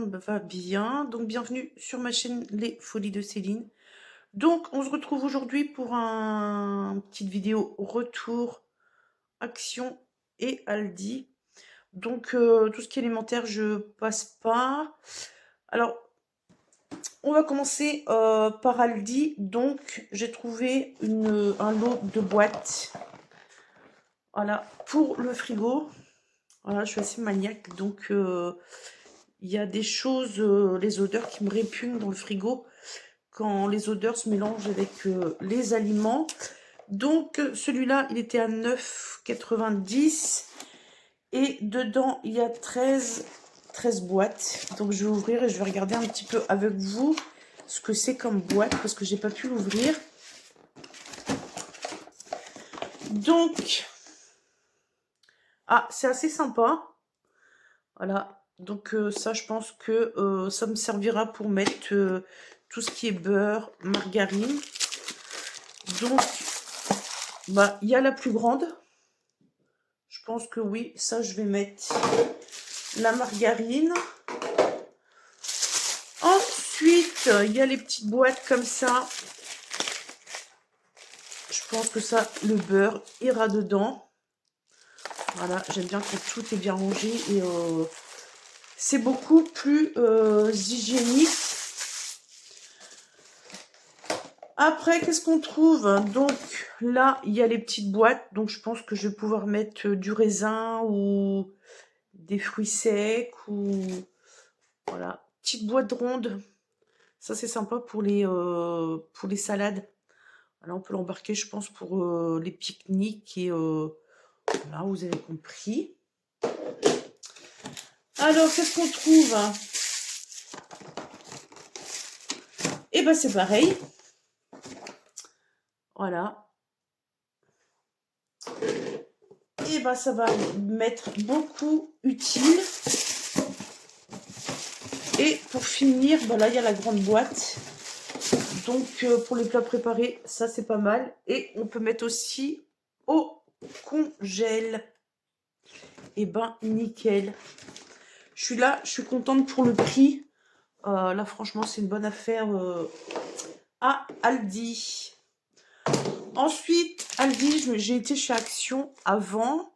monde va bien. Donc, bienvenue sur ma chaîne Les Folies de Céline. Donc, on se retrouve aujourd'hui pour une petite vidéo retour, Action et Aldi. Donc, tout ce qui est élémentaire, je passe pas. Alors, on va commencer par Aldi. Donc, j'ai trouvé un lot de boîtes. Voilà, pour le frigo. Voilà, je suis assez maniaque, donc il y a des choses, les odeurs qui me répugnent dans le frigo quand les odeurs se mélangent avec les aliments. Donc celui-là, il était à 9,90 et dedans, il y a 13 boîtes. Donc je vais ouvrir et je vais regarder un petit peu avec vous ce que c'est comme boîte parce que j'ai pas pu l'ouvrir. Donc, ah, c'est assez sympa. Voilà, donc ça, je pense que ça me servira pour mettre tout ce qui est beurre, margarine. Donc, bah, il y a la plus grande. Je pense que oui, ça, je vais mettre la margarine. Ensuite, il y a les petites boîtes comme ça. Je pense que ça, le beurre ira dedans. Voilà, j'aime bien que tout est bien rangé et c'est beaucoup plus hygiénique. Après, qu'est-ce qu'on trouve? Donc là, il y a les petites boîtes. Donc je pense que je vais pouvoir mettre du raisin ou des fruits secs ou voilà, petite boîte ronde. Ça c'est sympa pour les salades. Voilà, on peut l'embarquer, je pense, pour les pique-niques et voilà, vous avez compris. Alors, qu'est-ce qu'on trouve? Et ben c'est pareil. Voilà. Et ben ça va m'être beaucoup utile. Et pour finir, ben là il y a la grande boîte. Donc pour les plats préparés, ça c'est pas mal. Et on peut mettre aussi au congèle. Et ben nickel. Je suis contente pour le prix. Là franchement c'est une bonne affaire à Aldi. Ensuite, Aldi, j'ai été chez Action avant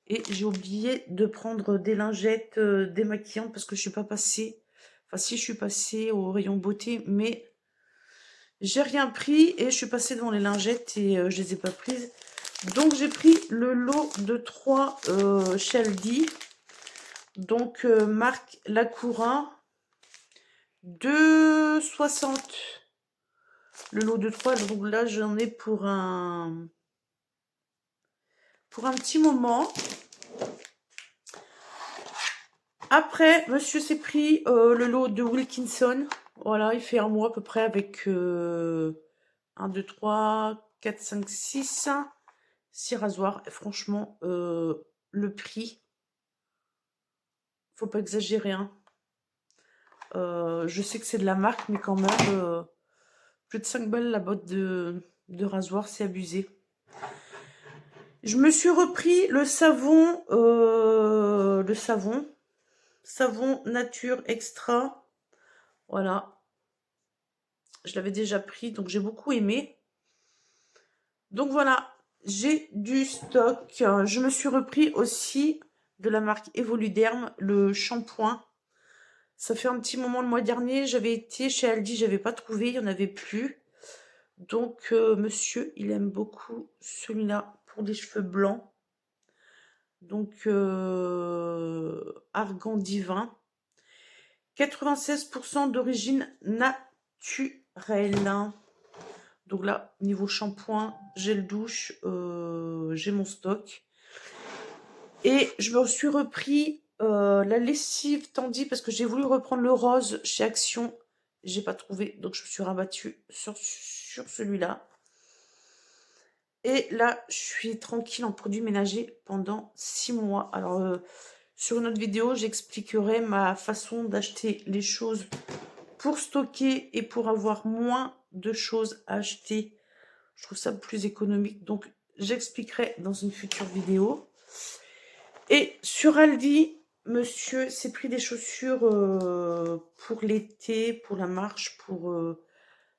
et j'ai oublié de prendre des lingettes démaquillantes parce que je suis pas passée. Enfin, si, je suis passée au rayon beauté, mais j'ai rien pris et je suis passée devant les lingettes et je les ai pas prises. Donc, j'ai pris le lot de 3 chez Aldi. Donc, marque Lacourin, 2,60. Le lot de 3, donc là, j'en ai pour un petit moment. Après, monsieur s'est pris le lot de Wilkinson. Voilà, il fait un mois à peu près avec 1, 2, 3, 4, 5, 6 rasoirs. Et franchement, le prix, faut pas exagérer, hein. Je sais que c'est de la marque, mais quand même, plus de 5 balles la botte de rasoir, c'est abusé. Je me suis repris le savon nature extra. Voilà. Je l'avais déjà pris, donc j'ai beaucoup aimé. Donc voilà, j'ai du stock. Je me suis repris aussi de la marque Evoluderm, le shampoing. Ça fait un petit moment, le mois dernier, j'avais été chez Aldi, j'avais pas trouvé, il n'y en avait plus. Donc monsieur, il aime beaucoup celui-là pour des cheveux blancs. Donc argan divin. 96% d'origine naturelle. Donc là, niveau shampoing, gel douche, j'ai mon stock. Et je me suis repris la lessive Tandy parce que j'ai voulu reprendre le rose chez Action. J'ai pas trouvé, donc je me suis rabattue sur celui-là. Et là, je suis tranquille en produits ménagers pendant 6 mois. Alors, sur une autre vidéo, j'expliquerai ma façon d'acheter les choses pour stocker et pour avoir moins de choses à acheter. Je trouve ça plus économique, donc j'expliquerai dans une future vidéo. Et sur Aldi, monsieur s'est pris des chaussures pour l'été, pour la marche, pour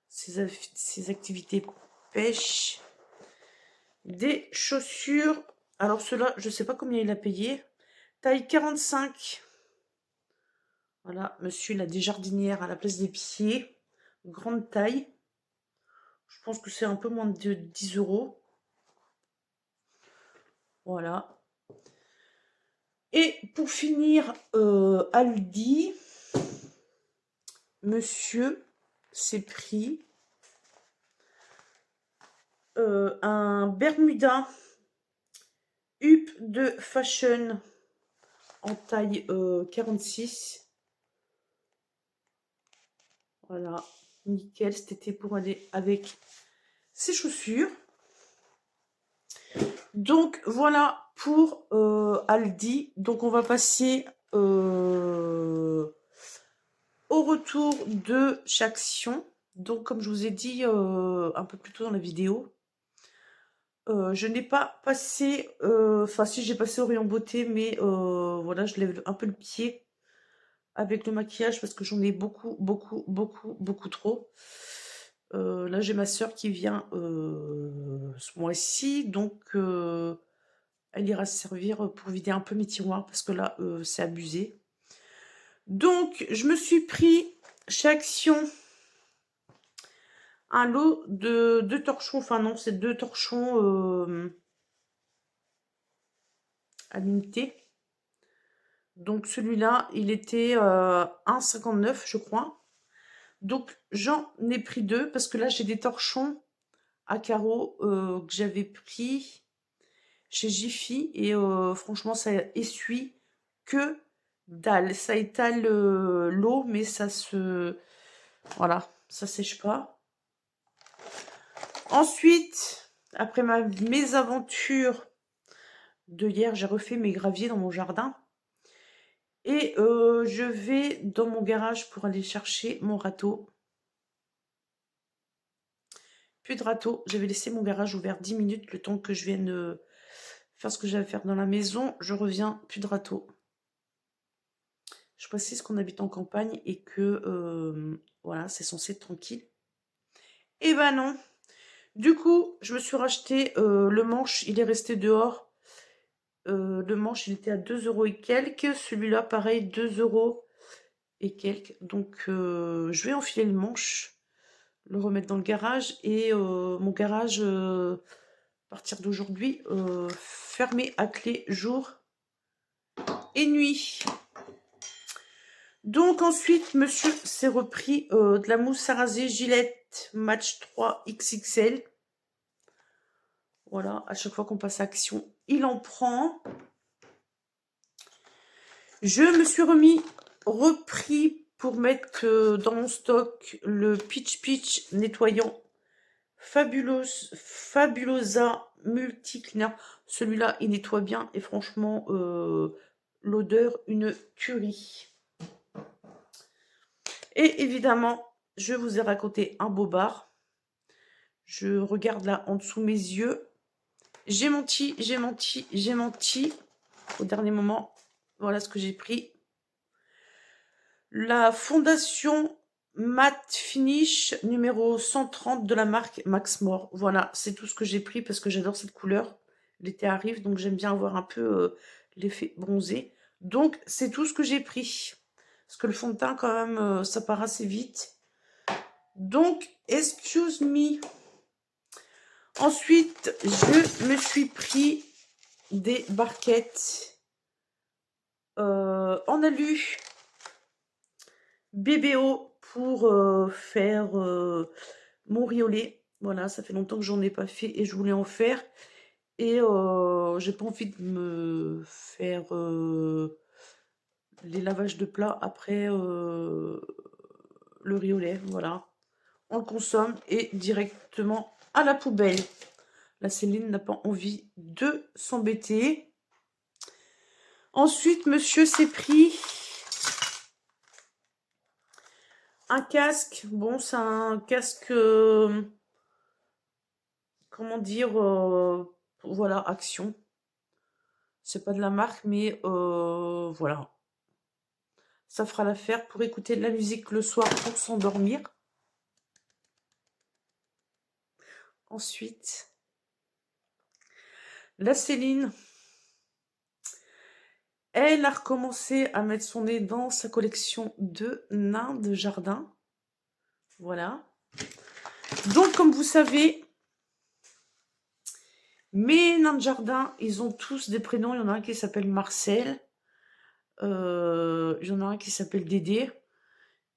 ses activités pêche. Des chaussures. Alors ceux-là, je sais pas combien il a payé. Taille 45. Voilà, monsieur, il a des jardinières à la place des pieds. Grande taille. Je pense que c'est un peu moins de 10 euros. Voilà. Et pour finir, Aldi, monsieur s'est pris un Bermuda Up de Fashion en taille 46. Voilà, nickel, c'était pour aller avec ses chaussures. Donc voilà pour Aldi. Donc on va passer au retour de chaque action. Donc comme je vous ai dit un peu plus tôt dans la vidéo, je n'ai pas passé, enfin si j'ai passé au rayon beauté, mais voilà, je lève un peu le pied avec le maquillage parce que j'en ai beaucoup trop. Là j'ai ma soeur qui vient ce mois-ci, donc elle ira se servir pour vider un peu mes tiroirs parce que là c'est abusé. Donc je me suis pris chez Action un lot de 2 torchons, enfin non c'est 2 torchons à l'unité. Donc celui-là il était 1,59 je crois. Donc j'en ai pris 2 parce que là j'ai des torchons à carreaux que j'avais pris chez Jiffy et franchement ça essuie que dalle. Ça étale l'eau mais ça se... Voilà, ça sèche pas. Ensuite, après ma mésaventure de hier, j'ai refait mes graviers dans mon jardin. Et je vais dans mon garage pour aller chercher mon râteau. Plus de râteau. J'avais laissé mon garage ouvert 10 minutes le temps que je vienne faire ce que j'avais à faire dans la maison. Je reviens, plus de râteau. Je précise qu'on habite en campagne et que voilà, c'est censé être tranquille. Et ben non. Du coup, je me suis racheté le manche. Il est resté dehors. Le manche, il était à 2 euros et quelques. Celui-là, pareil, 2 euros et quelques. Donc, je vais enfiler le manche, le remettre dans le garage. Et mon garage, à partir d'aujourd'hui, fermé à clé jour et nuit. Donc ensuite, monsieur s'est repris de la mousse à raser Gillette Match 3 XXL. Voilà, à chaque fois qu'on passe à Action, il en prend. Je me suis repris pour mettre dans mon stock le Peach Peach nettoyant Fabulosa Multicleaner. Celui-là, il nettoie bien et franchement, l'odeur, une tuerie. Et évidemment, je vous ai raconté un bobard. Je regarde là en dessous mes yeux. J'ai menti. Au dernier moment, voilà ce que j'ai pris. La fondation Matte Finish numéro 130 de la marque Maxmore. Voilà, c'est tout ce que j'ai pris parce que j'adore cette couleur. L'été arrive, donc j'aime bien avoir un peu l'effet bronzé. Donc, c'est tout ce que j'ai pris. Parce que le fond de teint, quand même, ça part assez vite. Donc, excuse me. Ensuite, je me suis pris des barquettes en alu BBO pour faire mon riolet. Voilà, ça fait longtemps que j'en ai pas fait et je voulais en faire. Et j'ai pas envie de me faire les lavages de plats après le riolet. Voilà, on le consomme et directement à la poubelle. La Céline n'a pas envie de s'embêter. Ensuite, monsieur s'est pris un casque. Bon, c'est un casque, comment dire, voilà, Action. C'est pas de la marque, mais voilà. Ça fera l'affaire pour écouter de la musique le soir pour s'endormir. Ensuite, la Céline, elle a recommencé à mettre son nez dans sa collection de nains de jardin. Voilà. Donc, comme vous savez, mes nains de jardin, ils ont tous des prénoms. Il y en a un qui s'appelle Marcel. Il y en a un qui s'appelle Dédé.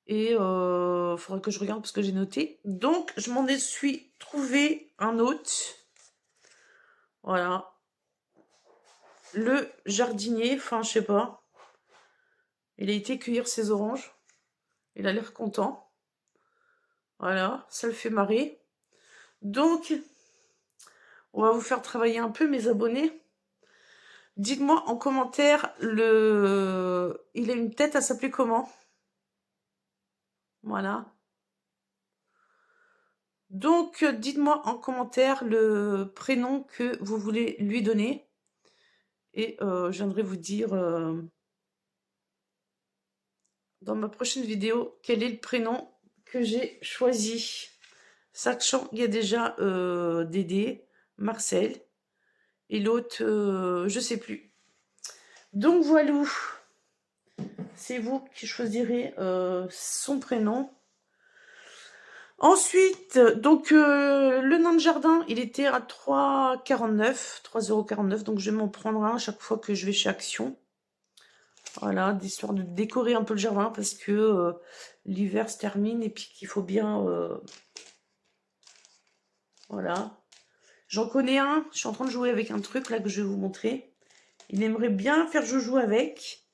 Et il faudrait que je regarde parce que j'ai noté. Donc, je m'en suis trouvé un autre. Voilà. Le jardinier, enfin, je sais pas. Il a été cueillir ses oranges. Il a l'air content. Voilà, ça le fait marrer. Donc, on va vous faire travailler un peu, mes abonnés. Dites-moi en commentaire, il a une tête à s'appeler comment? Voilà. Donc, dites-moi en commentaire le prénom que vous voulez lui donner. Et je viendrai vous dire dans ma prochaine vidéo quel est le prénom que j'ai choisi. Sachant qu'il y a déjà Dédé, Marcel et l'autre, je sais plus. Donc voilà, c'est vous qui choisirez son prénom. Ensuite, donc le nain de jardin, il était à 3,49 €, donc je vais m'en prendre un à chaque fois que je vais chez Action. Voilà, d'histoire de décorer un peu le jardin parce que l'hiver se termine et puis qu'il faut bien... voilà. J'en connais un, je suis en train de jouer avec un truc là que je vais vous montrer. Il aimerait bien faire joujou avec.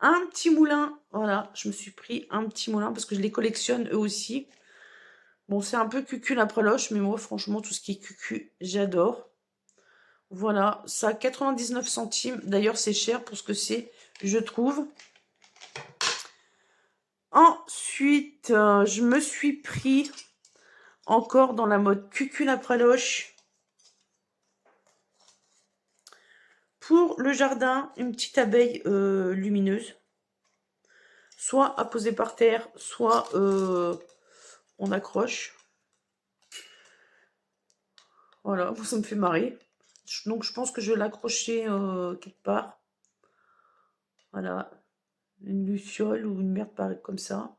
Un petit moulin, voilà, je me suis pris un petit moulin parce que je les collectionne eux aussi. Bon, c'est un peu cucul la preloche, mais moi, franchement, tout ce qui est cucu, j'adore. Voilà, ça a 99 centimes. D'ailleurs, c'est cher pour ce que c'est, je trouve. Ensuite, je me suis pris, encore dans la mode cucul la preloche, pour le jardin, une petite abeille lumineuse. Soit à poser par terre, soit on accroche. Voilà, ça me fait marrer. Donc je pense que je vais l'accrocher quelque part. Voilà, une luciole ou une merde pareille comme ça.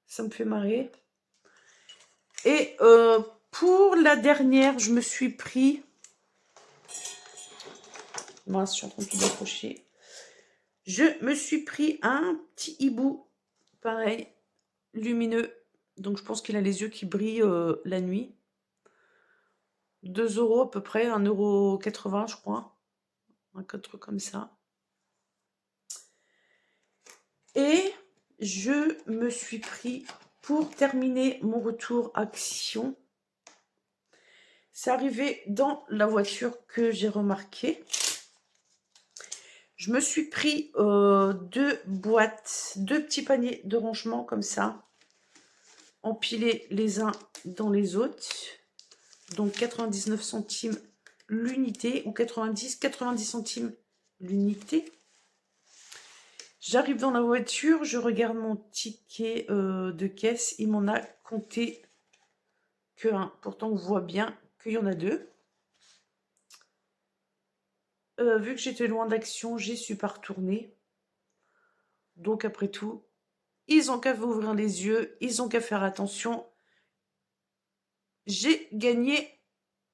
Ça me fait marrer. Et pour la dernière, je me suis pris... Mince, je suis en train de tout accrocher. Je me suis pris un petit hibou, pareil, lumineux. Donc je pense qu'il a les yeux qui brillent la nuit. 2 € à peu près, 1,80 € je crois. Un truc comme ça. Et je me suis pris, pour terminer mon retour Action, c'est arrivé dans la voiture que j'ai remarqué. Je me suis pris 2 boîtes, 2 petits paniers de rangement comme ça, empilés les uns dans les autres. Donc 99 centimes l'unité, ou 90 centimes l'unité. J'arrive dans la voiture, je regarde mon ticket de caisse, il m'en a compté que un. Pourtant, on voit bien qu'il y en a 2. Vu que j'étais loin d'Action, j'y suis pas retournée. Donc, après tout, ils ont qu'à ouvrir les yeux, ils ont qu'à faire attention. J'ai gagné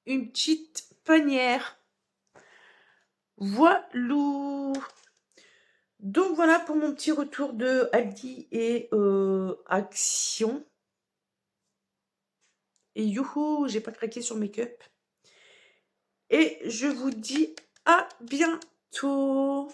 une petite panière. Voilà. Donc, voilà pour mon petit retour de Aldi et Action. Et youhou, j'ai pas craqué sur Make-up. Et je vous dis à bientôt.